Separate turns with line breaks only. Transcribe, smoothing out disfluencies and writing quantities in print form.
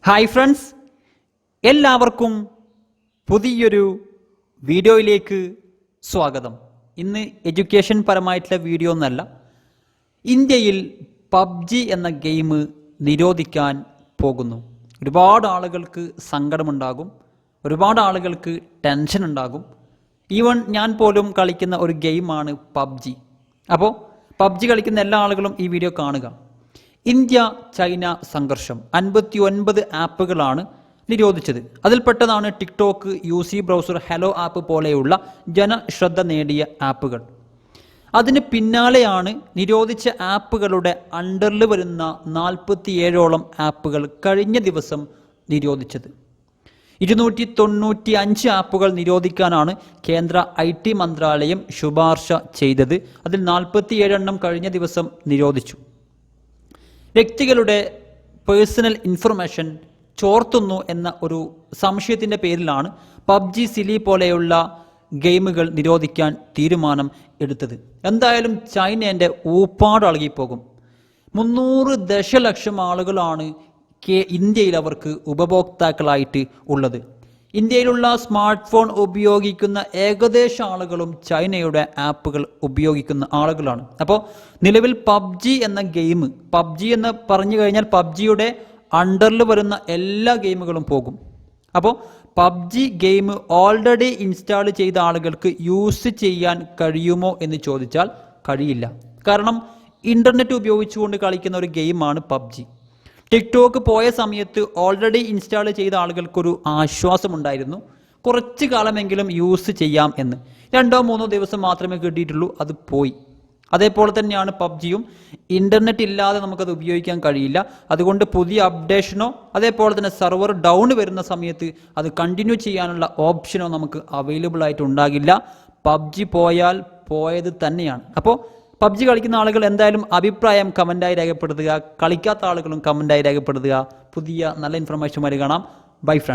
Hi friends, എല്ലാവർക്കും പുതിയൊരു വീഡിയോയിലേക്ക് സ്വാഗതം. ഇന്ന് എഡ്യൂക്കേഷൻ പരമായിട്ടുള്ള വീഡിയോ ഒന്നല്ല. ഇന്ത്യയിൽ പബ്ജി എന്ന ഗെയിം നിരോധിക്കാൻ പോകുന്നു. ഒരുപാട് ആളുകൾക്ക് സങ്കടമുണ്ടാകും, ഒരുപാട് ആളുകൾക്ക് ടെൻഷൻ ഉണ്ടാകും. ഈവൻ ഞാൻ പോലും കളിക്കുന്ന ഒരു ഗെയിമാണ് പബ്ജി. അപ്പോൾ പബ്ജി കളിക്കുന്ന എല്ലാ ആളുകളും ഈ വീഡിയോ കാണുക. ഇന്ത്യ ചൈന സംഘർഷം 59 ആപ്പുകളാണ് നിരോധിച്ചത്. അതിൽപ്പെട്ടതാണ് TikTok, UC browser, hello app പോലെയുള്ള ജനശ്രദ്ധ നേടിയ ആപ്പുകൾ. അതിന് പിന്നാലെയാണ് നിരോധിച്ച ആപ്പുകളുടെ അണ്ടറിൽ വരുന്ന 47ഓളം ആപ്പുകൾ കഴിഞ്ഞ ദിവസം നിരോധിച്ചത്. 295 ആപ്പുകൾ നിരോധിക്കാനാണ് കേന്ദ്ര IT മന്ത്രാലയം ശുപാർശ ചെയ്തത്. അതിൽ 47 എണ്ണം കഴിഞ്ഞ ദിവസം നിരോധിച്ചു. വ്യക്തികളുടെ പേഴ്സണൽ ഇൻഫർമേഷൻ ചോർത്തുന്നു എന്ന ഒരു സംശയത്തിൻ്റെ പേരിലാണ് പബ്ജി, സിലി പോലെയുള്ള ഗെയിമുകൾ നിരോധിക്കാൻ തീരുമാനം എടുത്തത്. എന്തായാലും ചൈനേൻ്റെ ഊപ്പാട് അളകിപ്പോകും. 300 ദശലക്ഷം ആളുകളാണ് ഇന്ത്യയിൽ അവർക്ക് ഉപഭോക്താക്കളായിട്ട് ഉള്ളത്. ഇന്ത്യയിലുള്ള സ്മാർട്ട് ഫോൺ ഉപയോഗിക്കുന്ന ഏകദേശം ആളുകളും ചൈനയുടെ ആപ്പുകൾ ഉപയോഗിക്കുന്ന ആളുകളാണ്. അപ്പോൾ നിലവിൽ പബ്ജി എന്ന ഗെയിം, പബ്ജി എന്ന് പറഞ്ഞു കഴിഞ്ഞാൽ പബ്ജിയുടെ അണ്ടറിൽ വരുന്ന എല്ലാ ഗെയിമുകളും പോകും. അപ്പോൾ പബ്ജി ഗെയിം ഓൾറെഡി ഇൻസ്റ്റാൾ ചെയ്ത ആളുകൾക്ക് യൂസ് ചെയ്യാൻ കഴിയുമോ എന്ന് ചോദിച്ചാൽ കഴിയില്ല. കാരണം ഇൻ്റർനെറ്റ് ഉപയോഗിച്ചുകൊണ്ട് കളിക്കുന്ന ഒരു ഗെയിമാണ് പബ്ജി. ടിക്ടോക്ക് പോയ സമയത്ത് ഓൾറെഡി ഇൻസ്റ്റാൾ ചെയ്ത ആളുകൾക്കൊരു ആശ്വാസമുണ്ടായിരുന്നു, കുറച്ച് കാലമെങ്കിലും യൂസ് ചെയ്യാം എന്ന്. 2-3 ദിവസം മാത്രമേ കിട്ടിയിട്ടുള്ളൂ, അത് പോയി. അതേപോലെ തന്നെയാണ് പബ്ജിയും. ഇൻ്റർനെറ്റ് ഇല്ലാതെ നമുക്കത് ഉപയോഗിക്കാൻ കഴിയില്ല. അതുകൊണ്ട് പുതിയ അപ്ഡേഷനോ അതേപോലെ തന്നെ സെർവർ ഡൗൺ വരുന്ന സമയത്ത് അത് കണ്ടിന്യൂ ചെയ്യാനുള്ള ഓപ്ഷനോ നമുക്ക് അവൈലബിൾ ആയിട്ട് ഉണ്ടാകില്ല. പബ്ജി പോയാൽ പോയത് തന്നെയാണ്. അപ്പോൾ പബ്ജി കളിക്കുന്ന ആളുകൾ എന്തായാലും അഭിപ്രായം കമൻറ്റായി രേഖപ്പെടുത്തുക. കളിക്കാത്ത ആളുകളും കമൻറ്റായി രേഖപ്പെടുത്തുക. പുതിയ നല്ല ഇൻഫർമേഷനുമായി കാണാം. Bye friends.